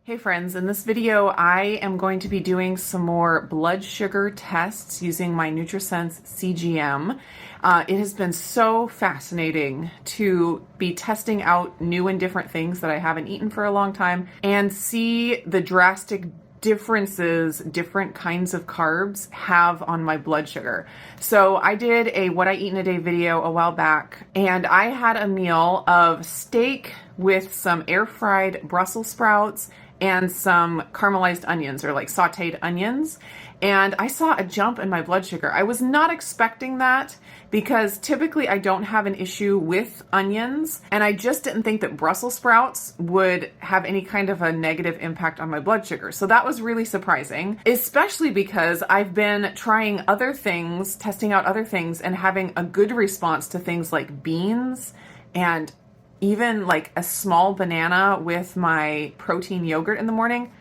Hey friends, in this video I am going to be doing some more blood sugar tests using my NutriSense CGM. It has been so fascinating to be testing out new and different things that I haven't eaten for a long time and see the drastic differences different kinds of carbs have on my blood sugar. So I did a what I eat in a day video a while back, and I had a meal of steak with some air fried Brussels sprouts and some caramelized onions, or like sauteed onions. And I saw a jump in my blood sugar. I was not expecting that because typically I don't have an issue with onions. And I just didn't think that Brussels sprouts would have any kind of a negative impact on my blood sugar. So that was really surprising, especially because I've been trying other things, testing out other things, and having a good response to things like beans and even like a small banana with my protein yogurt in the morning.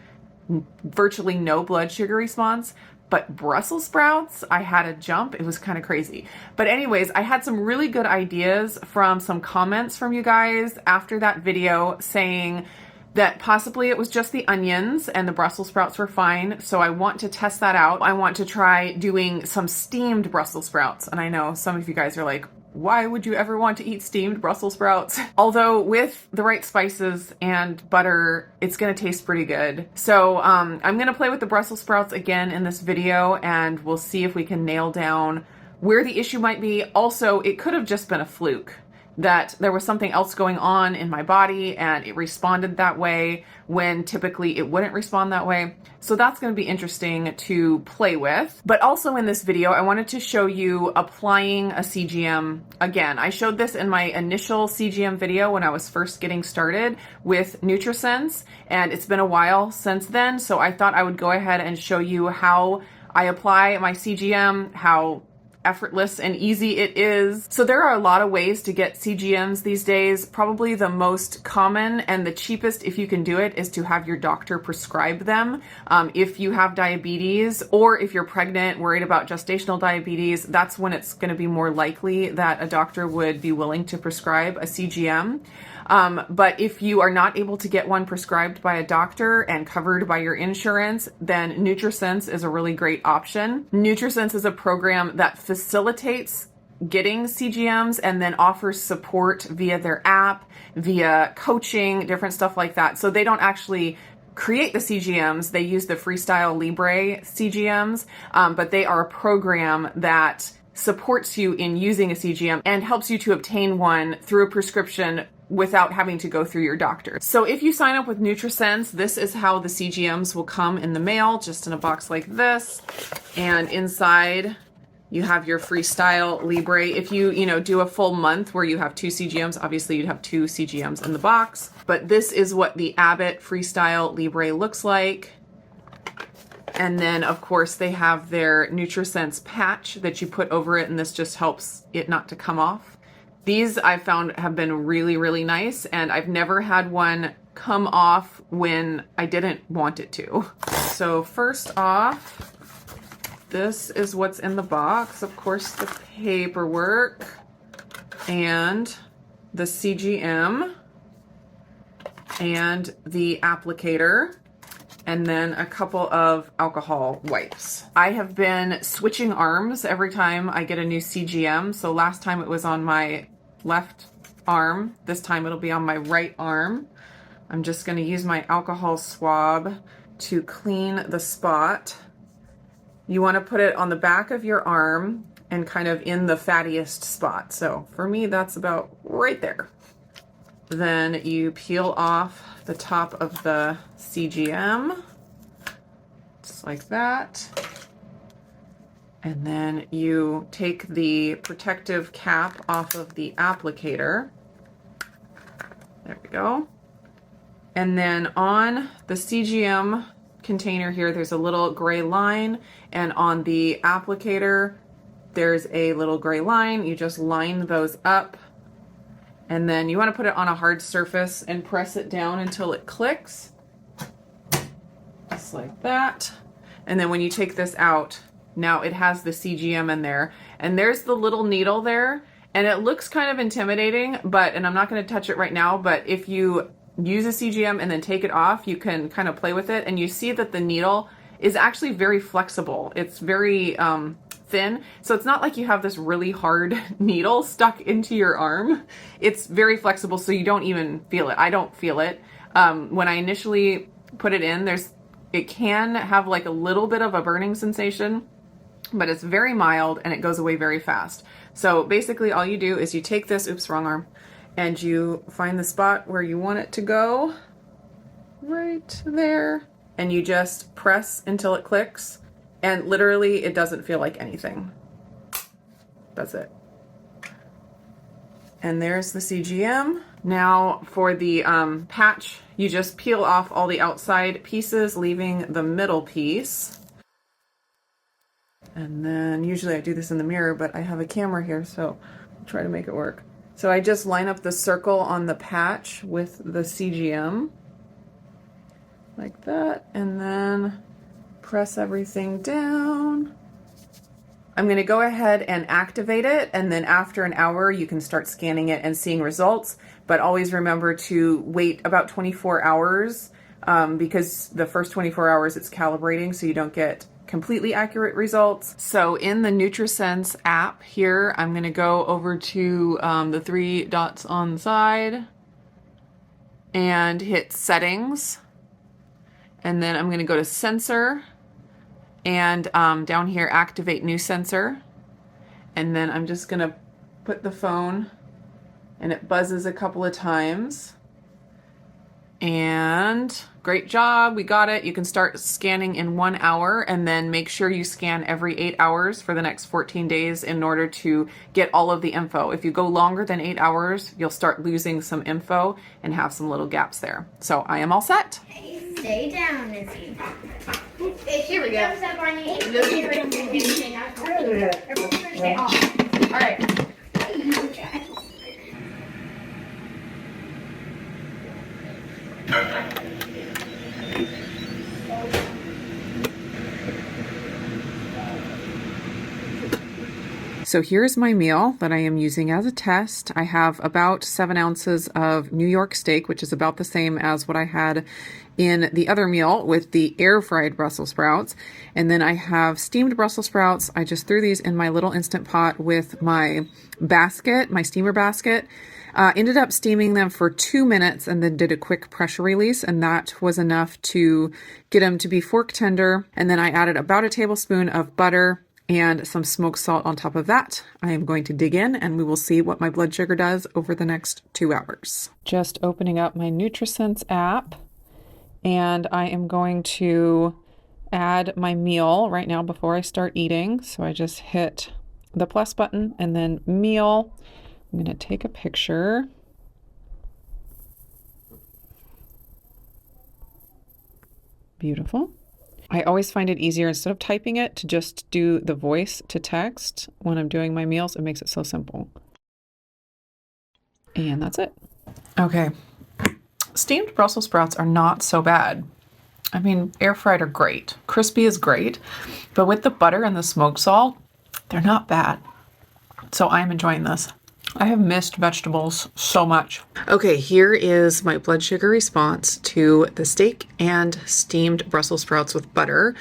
Virtually no blood sugar response. But Brussels sprouts, I had a jump. It was kind of crazy. But anyways, I had some really good ideas from some comments from you guys after that video saying that possibly it was just the onions and the Brussels sprouts were fine. So I want to test that out. I want to try doing some steamed Brussels sprouts. And I know some of you guys are like, why would you ever want to eat steamed Brussels sprouts? Although with the right spices and butter, it's gonna taste pretty good. So I'm gonna play with the Brussels sprouts again in this video, and we'll see if we can nail down where the issue might be. Also, it could have just been a fluke, that there was something else going on in my body and it responded that way when typically it wouldn't respond that way. So that's going to be interesting to play with. But also in this video, I wanted to show you applying a CGM again. I showed this in my initial CGM video when I was first getting started with NutriSense, and it's been a while since then. So I thought I would go ahead and show you how I apply my CGM, how effortless and easy it is. So there are a lot of ways to get CGMs these days. Probably the most common and the cheapest, if you can do it, is to have your doctor prescribe them. If you have diabetes, or if you're pregnant, worried about gestational diabetes, that's when it's going to be more likely that a doctor would be willing to prescribe a CGM. But if you are not able to get one prescribed by a doctor and covered by your insurance, then NutriSense is a really great option. NutriSense is a program that facilitates getting CGMs and then offers support via their app, via coaching, different stuff like that. So they don't actually create the CGMs, they use the Freestyle Libre CGMs, but they are a program that supports you in using a CGM and helps you to obtain one through a prescription without having to go through your doctor. So if you sign up with NutriSense, this is how the CGMs will come in the mail, just in a box like this. And inside you have your Freestyle Libre. If you do a full month where you have 2 CGMs, obviously you'd have 2 CGMs in the box. But this is what the Abbott Freestyle Libre looks like. And then, of course, they have their NutriSense patch that you put over it, and this just helps it not to come off. These I've found have been really, really nice, and I've never had one come off when I didn't want it to. So first off, this is what's in the box. Of course, the paperwork and the CGM and the applicator, and then a couple of alcohol wipes. I have been switching arms every time I get a new CGM. So last time it was on my left arm. This time it'll be on my right arm. I'm just going to use my alcohol swab to clean the spot. You want to put it on the back of your arm and kind of in the fattiest spot. So for me, that's about right there. Then you peel off the top of the CGM, just like that. And then you take the protective cap off of the applicator. There we go. And then on the CGM container here, there's a little gray line, and on the applicator, there's a little gray line. You just line those up. And then you want to put it on a hard surface and press it down until it clicks. Just like that. And then when you take this out, now it has the CGM in there. And there's the little needle there. And it looks kind of intimidating, and I'm not going to touch it right now, but if you use a CGM and then take it off, you can kind of play with it, and you see that the needle is actually very flexible. It's very thin, so it's not like you have this really hard needle stuck into your arm. It's very flexible, so you don't even feel it. I don't feel it. When I initially put it in, it can have like a little bit of a burning sensation, but it's very mild and it goes away very fast. So basically all you do is you take this, oops, wrong arm, and you find the spot where you want it to go, right there, and you just press until it clicks, and literally it doesn't feel like anything. That's it. And there's the CGM. Now for the patch, you just peel off all the outside pieces, leaving the middle piece. And then usually I do this in the mirror, but I have a camera here, so I'll try to make it work. So I just line up the circle on the patch with the CGM, like that, and then press everything down. I'm going to go ahead and activate it, and then after an hour you can start scanning it and seeing results, but always remember to wait about 24 hours because the first 24 hours it's calibrating, so you don't get completely accurate results. So in the NutriSense app here, I'm going to go over to the 3 dots on the side and hit settings, and then I'm going to go to sensor, and down here activate new sensor, and then I'm just going to put the phone, and it buzzes a couple of times. And great job, we got it. You can start scanning in 1 hour, and then make sure you scan every 8 hours for the next 14 days in order to get all of the info. If you go longer than 8 hours, you'll start losing some info and have some little gaps there. So I am all set. Hey, stay down, Izzy. Here we go. All right. So here's my meal that I am using as a test. I have about 7 ounces of New York steak, which is about the same as what I had in the other meal with the air-fried Brussels sprouts. And then I have steamed Brussels sprouts. I just threw these in my little Instant Pot with my basket, my steamer basket. Ended up steaming them for 2 minutes and then did a quick pressure release, and that was enough to get them to be fork tender. And then I added about a tablespoon of butter and some smoked salt on top of that. I am going to dig in and we will see what my blood sugar does over the next 2 hours. Just opening up my NutriSense app, and I am going to add my meal right now before I start eating. So I just hit the plus button and then meal. I'm going to take a picture. Beautiful. I always find it easier, instead of typing it, to just do the voice to text when I'm doing my meals. It makes it so simple. And that's it. Okay. Steamed Brussels sprouts are not so bad. I mean, air fried are great. Crispy is great. But with the butter and the smoked salt, they're not bad. So I'm enjoying this. I have missed vegetables so much. Okay, here is my blood sugar response to the steak and steamed Brussels sprouts with butter.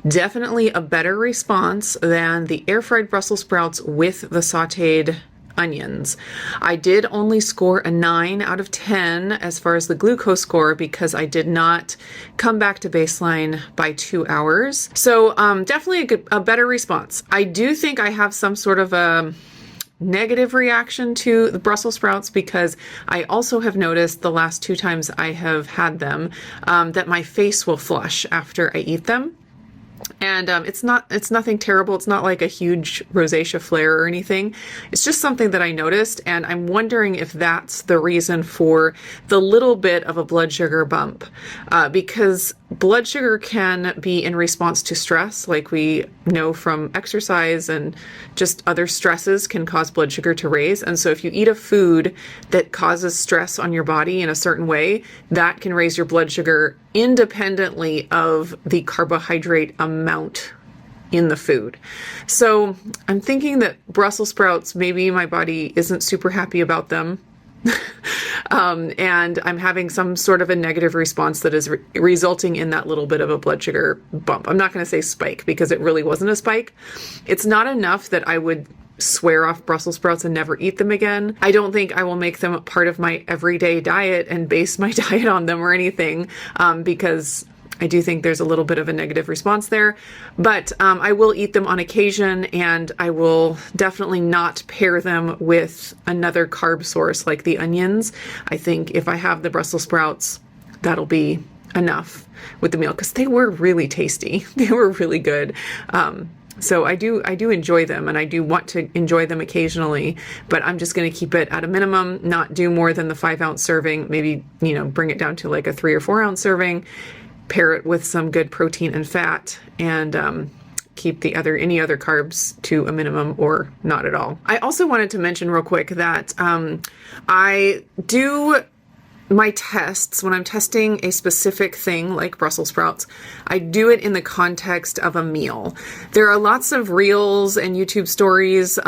Definitely a better response than the air-fried Brussels sprouts with the sauteed onions. I did only score a 9 out of 10 as far as the glucose score because I did not come back to baseline by 2 hours. So definitely a better response. I do think I have some sort of a negative reaction to the Brussels sprouts because I also have noticed the last 2 times I have had them that my face will flush after I eat them. And it's nothing terrible. It's not like a huge rosacea flare or anything. It's just something that I noticed, and I'm wondering if that's the reason for the little bit of a blood sugar bump, because blood sugar can be in response to stress, like we know from exercise, and just other stresses can cause blood sugar to raise. And so if you eat a food that causes stress on your body in a certain way, that can raise your blood sugar independently of the carbohydrate amount in the food. So I'm thinking that Brussels sprouts, maybe my body isn't super happy about them. And I'm having some sort of a negative response that is resulting in that little bit of a blood sugar bump. I'm not going to say spike because it really wasn't a spike. It's not enough that I would swear off Brussels sprouts and never eat them again. I don't think I will make them a part of my everyday diet and base my diet on them or anything, because I do think there's a little bit of a negative response there, but I will eat them on occasion, and I will definitely not pair them with another carb source like the onions. I think if I have the Brussels sprouts, that'll be enough with the meal, because they were really tasty. They were really good. So I do enjoy them, and I do want to enjoy them occasionally, but I'm just going to keep it at a minimum, not do more than the 5-ounce serving, maybe, bring it down to like a 3 or 4 ounce serving, pair it with some good protein and fat, and keep any other carbs to a minimum or not at all. I also wanted to mention real quick that I do my tests, when I'm testing a specific thing like Brussels sprouts, I do it in the context of a meal. There are lots of reels and YouTube stories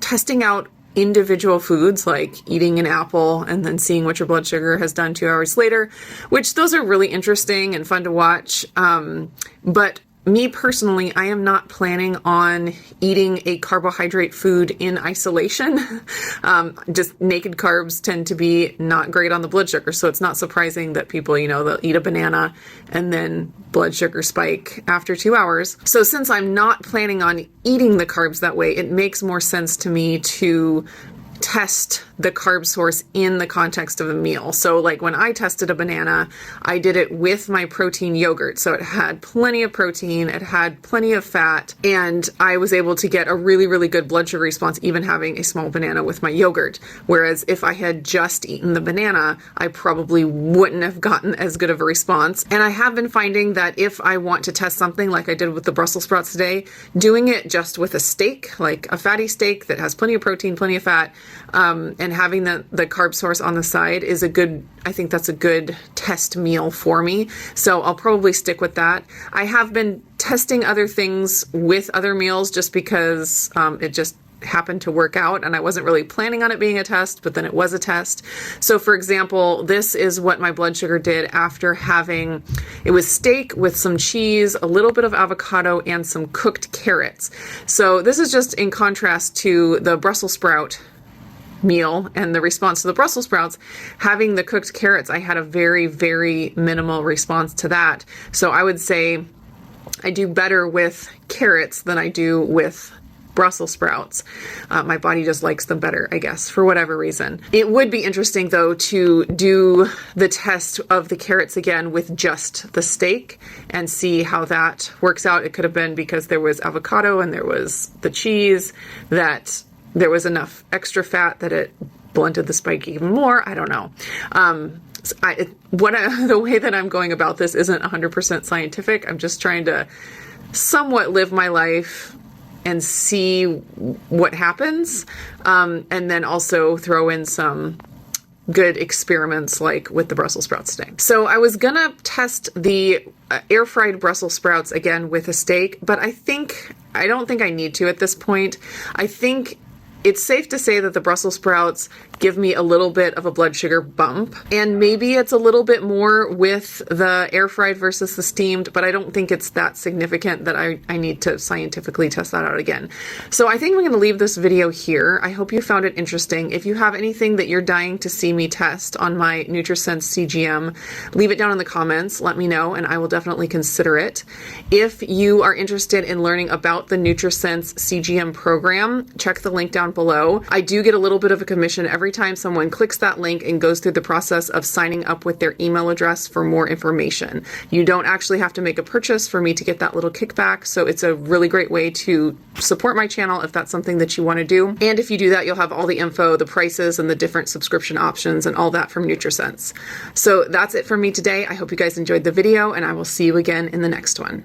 testing out individual foods, like eating an apple and then seeing what your blood sugar has done 2 hours later, which those are really interesting and fun to watch. But me personally, I am not planning on eating a carbohydrate food in isolation. Just naked carbs tend to be not great on the blood sugar. So it's not surprising that people, they'll eat a banana and then blood sugar spike after 2 hours. So since I'm not planning on eating the carbs that way, it makes more sense to me to test the carb source in the context of a meal. So like when I tested a banana, I did it with my protein yogurt. So it had plenty of protein, it had plenty of fat, and I was able to get a really, really good blood sugar response even having a small banana with my yogurt. Whereas if I had just eaten the banana, I probably wouldn't have gotten as good of a response. And I have been finding that if I want to test something like I did with the Brussels sprouts today, doing it just with a steak, like a fatty steak that has plenty of protein, plenty of fat, and having the carb source on the side is I think that's a good test meal for me. So I'll probably stick with that. I have been testing other things with other meals just because it just happened to work out, and I wasn't really planning on it being a test, but then it was a test. So for example, this is what my blood sugar did after it was steak with some cheese, a little bit of avocado, and some cooked carrots. So this is just in contrast to the Brussels sprout meal and the response to the Brussels sprouts. Having the cooked carrots, I had a very, very minimal response to that. So I would say I do better with carrots than I do with Brussels sprouts. My body just likes them better, I guess, for whatever reason. It would be interesting though to do the test of the carrots again with just the steak and see how that works out. It could have been because there was avocado and there was the cheese that there was enough extra fat that it blunted the spike even more. I don't know. The way that I'm going about this isn't 100% scientific. I'm just trying to somewhat live my life and see what happens, and then also throw in some good experiments like with the Brussels sprouts today. So I was gonna test the air fried Brussels sprouts again with a steak, but I don't think I need to at this point. I think it's safe to say that the Brussels sprouts give me a little bit of a blood sugar bump, and maybe it's a little bit more with the air fried versus the steamed, but I don't think it's that significant that I need to scientifically test that out again. So I think I'm going to leave this video here. I hope you found it interesting. If you have anything that you're dying to see me test on my NutriSense CGM, leave it down in the comments, let me know, and I will definitely consider it. If you are interested in learning about the NutriSense CGM program, check the link down below. I do get a little bit of a commission every time someone clicks that link and goes through the process of signing up with their email address for more information. You don't actually have to make a purchase for me to get that little kickback, so it's a really great way to support my channel if that's something that you want to do. And if you do that, you'll have all the info, the prices, and the different subscription options and all that from NutriSense. So that's it for me today. I hope you guys enjoyed the video, and I will see you again in the next one.